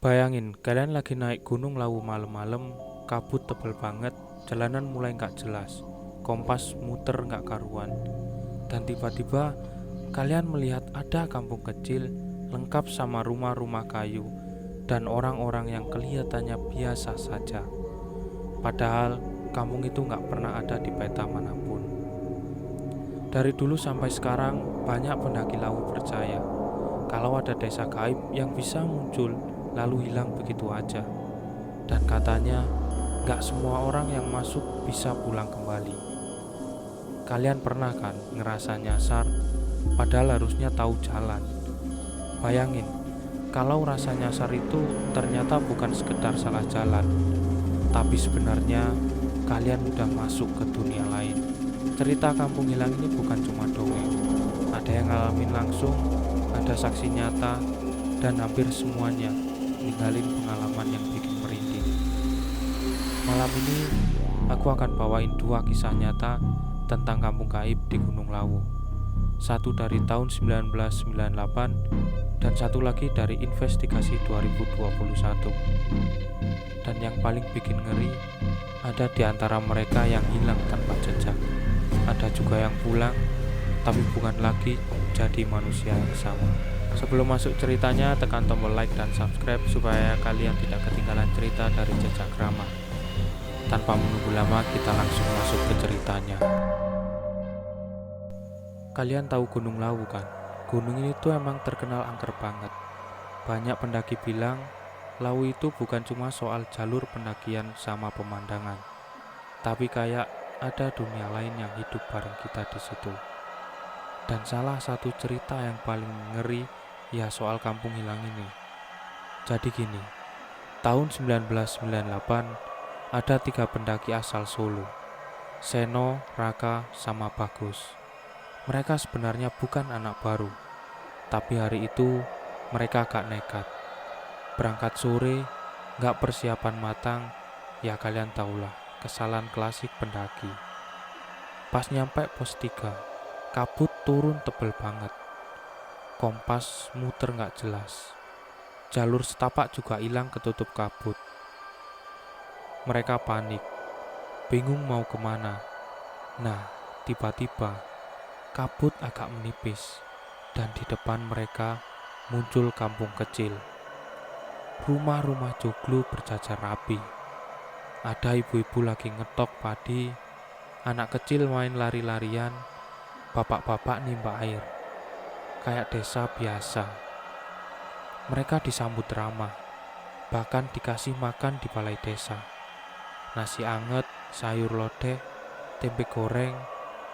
Bayangin, kalian lagi naik gunung Lawu malam-malam, kabut tebel banget, jalanan mulai nggak jelas, kompas muter nggak karuan, dan tiba-tiba kalian melihat ada kampung kecil lengkap sama rumah-rumah kayu dan orang-orang yang kelihatannya biasa saja. Padahal kampung itu nggak pernah ada di peta manapun. Dari dulu sampai sekarang, banyak pendaki Lawu percaya kalau ada desa gaib yang bisa muncul lalu hilang begitu aja. Dan katanya, gak semua orang yang masuk bisa pulang kembali. Kalian pernah kan ngerasa nyasar, padahal harusnya tahu jalan? Bayangin, kalau rasa nyasar itu ternyata bukan sekedar salah jalan, tapi sebenarnya kalian udah masuk ke dunia lain. Cerita kampung hilang ini bukan cuma dongeng. Ada yang ngalamin langsung, ada saksi nyata, dan hampir semuanya ninggalin pengalaman yang bikin merinding. Malam ini aku akan bawain dua kisah nyata tentang kampung gaib di Gunung Lawu. Satu dari tahun 1998 dan satu lagi dari investigasi 2021. Dan yang paling bikin ngeri, ada di antara mereka yang hilang tanpa jejak. Ada juga yang pulang, tapi bukan lagi jadi manusia yang sama. Sebelum masuk ceritanya, tekan tombol like dan subscribe supaya kalian tidak ketinggalan cerita dari Jejak Rama. Tanpa menunggu lama, kita langsung masuk ke ceritanya. Kalian tahu Gunung Lawu kan? Gunung ini tuh emang terkenal angker banget. Banyak pendaki bilang, Lawu itu bukan cuma soal jalur pendakian sama pemandangan, tapi kayak ada dunia lain yang hidup bareng kita di situ. Dan salah satu cerita yang paling ngeri ya soal kampung hilang ini. Jadi gini, tahun 1998 ada 3 pendaki asal Solo, Seno, Raka, sama Bagus. Mereka sebenarnya bukan anak baru, tapi hari itu mereka agak nekat. Berangkat sore, gak persiapan matang, ya kalian tahulah kesalahan klasik pendaki. Pas nyampe pos 3, kabut turun tebel banget. Kompas muter gak jelas. Jalur setapak juga hilang ketutup kabut. Mereka panik, bingung mau kemana. Nah, tiba-tiba kabut agak menipis dan di depan mereka muncul kampung kecil. Rumah-rumah joglo berjajar rapi. Ada ibu-ibu lagi ngetok padi, anak kecil main lari-larian, bapak-bapak nimba air. Kayak desa biasa. Mereka disambut ramah, bahkan dikasih makan di balai desa. Nasi anget, sayur lodeh, tempe goreng,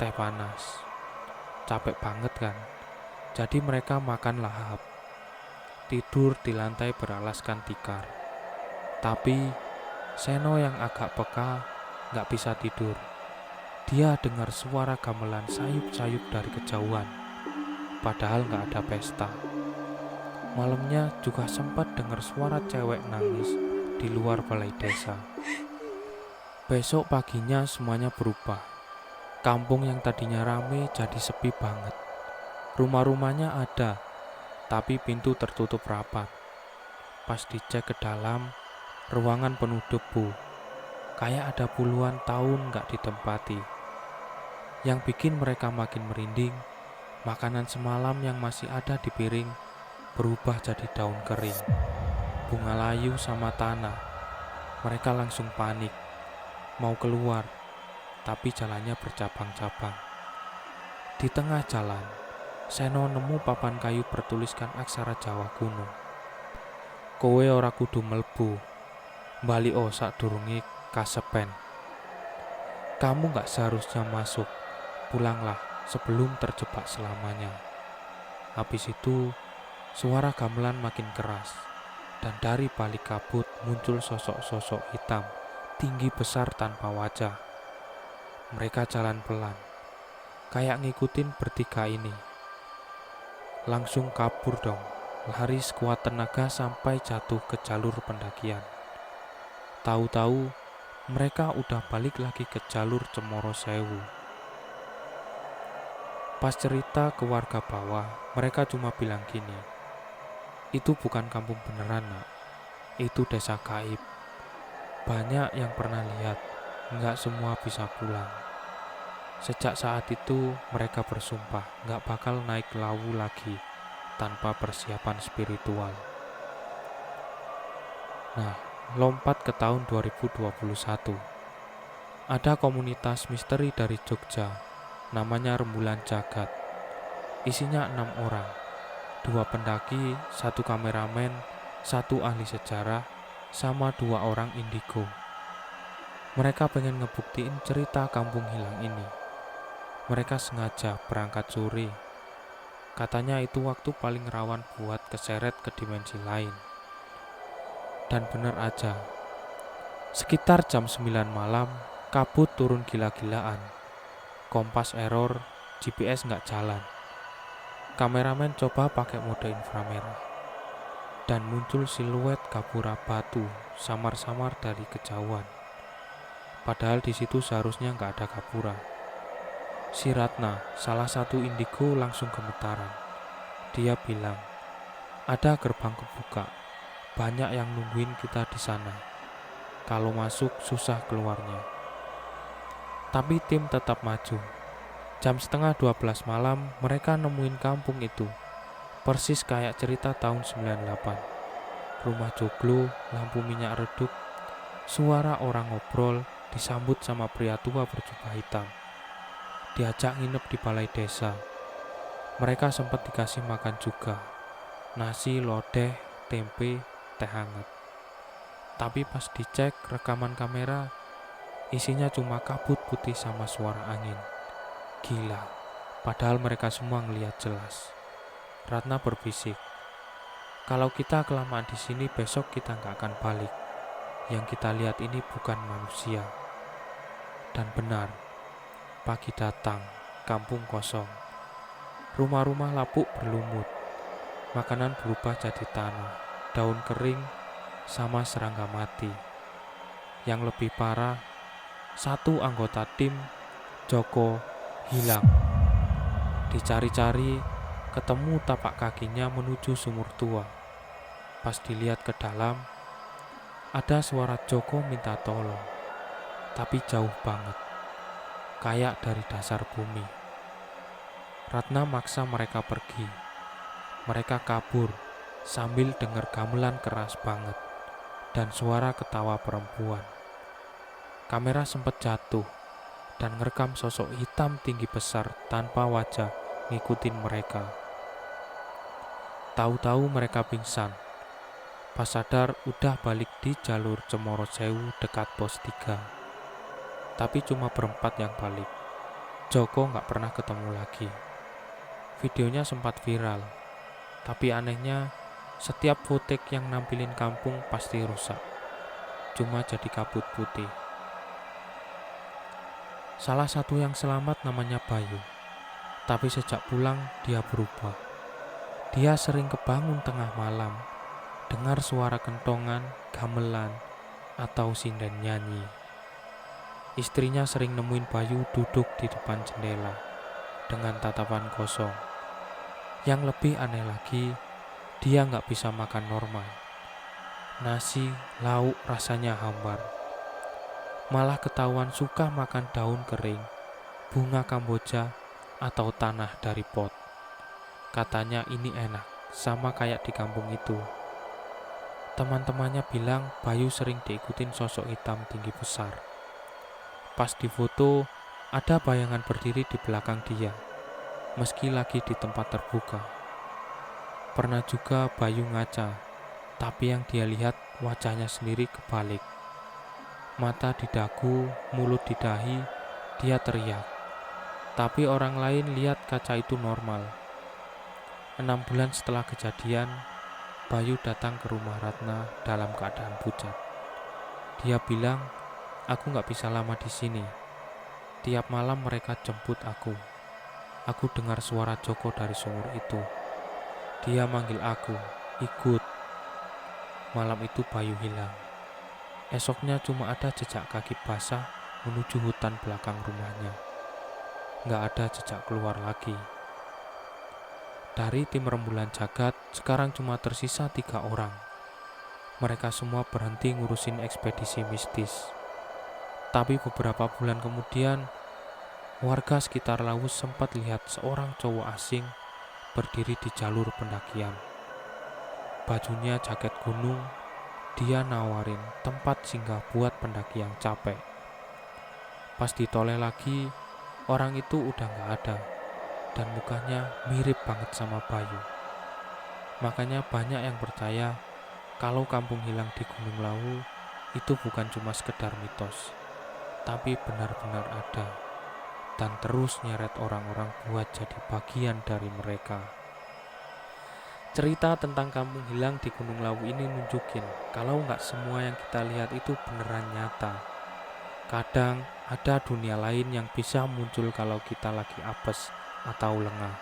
teh panas. Capek banget kan? Jadi mereka makan lahap. Tidur di lantai beralaskan tikar. Tapi Seno yang agak peka gak bisa tidur. Dia dengar suara gamelan sayup-sayup dari kejauhan. Padahal gak ada pesta. Malamnya juga sempat dengar suara cewek nangis di luar balai desa. Besok paginya semuanya berubah. Kampung yang tadinya rame jadi sepi banget. Rumah-rumahnya ada, tapi pintu tertutup rapat. Pas dicek ke dalam, ruangan penuh debu. Kayak ada puluhan tahun gak ditempati. Yang bikin mereka makin merinding, makanan semalam yang masih ada di piring berubah jadi daun kering, bunga layu sama tanah. Mereka langsung panik, mau keluar, tapi jalannya bercabang-cabang. Di tengah jalan, Seno nemu papan kayu bertuliskan aksara Jawa kuno. Kowe ora kudu mlebu, bali sadurunge kasepen. Kamu gak seharusnya masuk, pulanglah sebelum terjebak selamanya. Habis itu, suara gamelan makin keras, dan dari balik kabut muncul sosok-sosok hitam, tinggi besar tanpa wajah. Mereka jalan pelan, kayak ngikutin bertiga ini. Langsung kabur dong, lari sekuat tenaga sampai jatuh ke jalur pendakian. Tahu-tahu mereka udah balik lagi ke jalur Cemoro Sewu. Pas cerita ke warga bawah, mereka cuma bilang gini, itu bukan kampung beneran nak, Itu desa gaib. Banyak yang pernah lihat, nggak semua bisa pulang. Sejak saat itu mereka bersumpah nggak bakal naik Lawu lagi tanpa persiapan spiritual. Nah, lompat ke tahun 2021. Ada komunitas misteri dari Jogja, namanya Rembulan Jagat. Isinya 6 orang, 2 pendaki, 1 kameramen, 1 ahli sejarah, sama 2 orang indigo. Mereka pengen ngebuktiin cerita kampung hilang ini. Mereka sengaja berangkat sore. Katanya itu waktu paling rawan buat keseret ke dimensi lain. Dan bener aja, sekitar jam 9 malam, kabut turun gila-gilaan. Kompas error, GPS nggak jalan. Kameramen coba pakai mode inframerah. Dan muncul siluet gapura batu samar-samar dari kejauhan. Padahal di situ seharusnya nggak ada gapura. Si Ratna, salah satu indigo, langsung gemetaran. Dia bilang, ada gerbang kebuka. Banyak yang nungguin kita di sana. Kalau masuk susah keluarnya. Tapi tim tetap maju. Jam setengah 12 malam mereka nemuin kampung itu. Persis kayak cerita tahun 98. Rumah joglo, lampu minyak redup, suara orang ngobrol, disambut sama pria tua berjubah hitam. Diajak nginep di balai desa. Mereka sempat dikasih makan juga. Nasi, lodeh, tempe, teh hangat. Tapi pas dicek rekaman kamera, isinya cuma kabut putih sama suara angin. Gila, padahal mereka semua ngeliat jelas. Ratna berbisik, kalau kita kelamaan di sini besok kita nggak akan balik. Yang kita lihat ini bukan manusia. Dan benar, pagi datang, kampung kosong. Rumah-rumah lapuk berlumut. Makanan berubah jadi tanah, daun kering, sama serangga mati. Yang lebih parah, 1 anggota tim, Joko, hilang. Dicari-cari, ketemu tapak kakinya menuju sumur tua. Pas dilihat ke dalam, ada suara Joko minta tolong, tapi jauh banget, kayak dari dasar bumi. Ratna maksa mereka pergi. Mereka kabur sambil dengar gamelan keras banget dan suara ketawa perempuan. Kamera sempat jatuh dan ngerekam sosok hitam tinggi besar tanpa wajah ngikutin mereka. Tahu-tahu mereka pingsan. Pas sadar udah balik di jalur Cemoro Sewu dekat pos 3. Tapi cuma berempat yang balik. Joko nggak pernah ketemu lagi. Videonya sempat viral. Tapi anehnya, setiap footage yang nampilin kampung pasti rusak. Cuma jadi kabut putih. Salah satu yang selamat namanya Bayu. Tapi sejak pulang dia berubah. Dia sering kebangun tengah malam, dengar suara kentongan, gamelan, atau sinden nyanyi. Istrinya sering nemuin Bayu duduk di depan jendela dengan tatapan kosong. Yang lebih aneh lagi, dia nggak bisa makan normal. Nasi, lauk rasanya hambar. Malah ketahuan suka makan daun kering, bunga kamboja, atau tanah dari pot. Katanya ini enak, sama kayak di kampung itu. Teman-temannya bilang Bayu sering diikutin sosok hitam tinggi besar. Pas di foto, ada bayangan berdiri di belakang dia, meski lagi di tempat terbuka. Pernah juga Bayu ngaca, tapi yang dia lihat wajahnya sendiri kebalik. Mata di dagu, mulut di dahi, dia teriak. Tapi orang lain lihat kaca itu normal. 6 bulan setelah kejadian, Bayu datang ke rumah Ratna dalam keadaan pucat. Dia bilang, aku gak bisa lama di sini. Tiap malam mereka jemput aku. Aku dengar suara Joko dari sumur itu. Dia manggil aku, ikut. Malam itu Bayu hilang. Esoknya cuma ada jejak kaki basah menuju hutan belakang rumahnya. Gak ada jejak keluar lagi. Dari tim Rembulan Jagat, sekarang cuma tersisa 3 orang. Mereka semua berhenti ngurusin ekspedisi mistis. Tapi beberapa bulan kemudian, warga sekitar Lawu sempat lihat seorang cowok asing berdiri di jalur pendakian. Bajunya jaket gunung, dia nawarin tempat singgah buat pendaki yang capek. Pas ditoleh lagi, orang itu udah gak ada dan mukanya mirip banget sama Bayu. Makanya banyak yang percaya kalau kampung hilang di Gunung Lawu itu bukan cuma sekedar mitos, tapi benar-benar ada dan terus nyeret orang-orang buat jadi bagian dari mereka. Cerita tentang kampung hilang di Gunung Lawu ini nunjukin kalau nggak semua yang kita lihat itu beneran nyata. Kadang ada dunia lain yang bisa muncul kalau kita lagi apes atau lengah.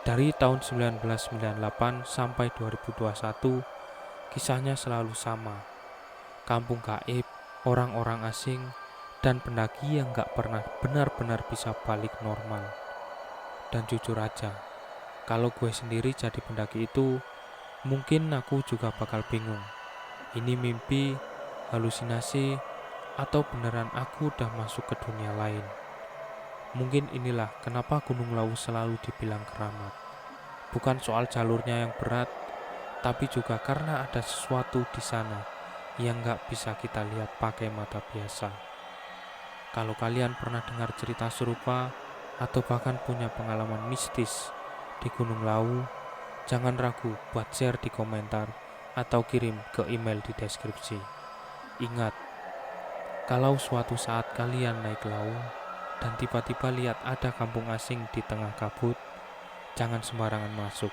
Dari tahun 1998 sampai 2021, kisahnya selalu sama. Kampung gaib, orang-orang asing, dan pendaki yang gak pernah benar-benar bisa balik normal. Dan jujur aja, kalau gue sendiri jadi pendaki itu, mungkin aku juga bakal bingung. Ini mimpi, halusinasi, atau beneran aku udah masuk ke dunia lain. Mungkin inilah kenapa Gunung Lawu selalu dibilang keramat. Bukan soal jalurnya yang berat, tapi juga karena ada sesuatu di sana yang gak bisa kita lihat pakai mata biasa. Kalau kalian pernah dengar cerita serupa atau bahkan punya pengalaman mistis di Gunung Lawu, jangan ragu buat share di komentar atau kirim ke email di deskripsi. Ingat, kalau suatu saat kalian naik Lawu dan tiba-tiba lihat ada kampung asing di tengah kabut, jangan sembarangan masuk.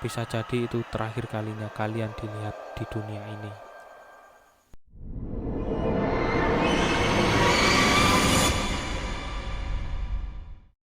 Bisa jadi itu terakhir kalinya kalian dilihat di dunia ini.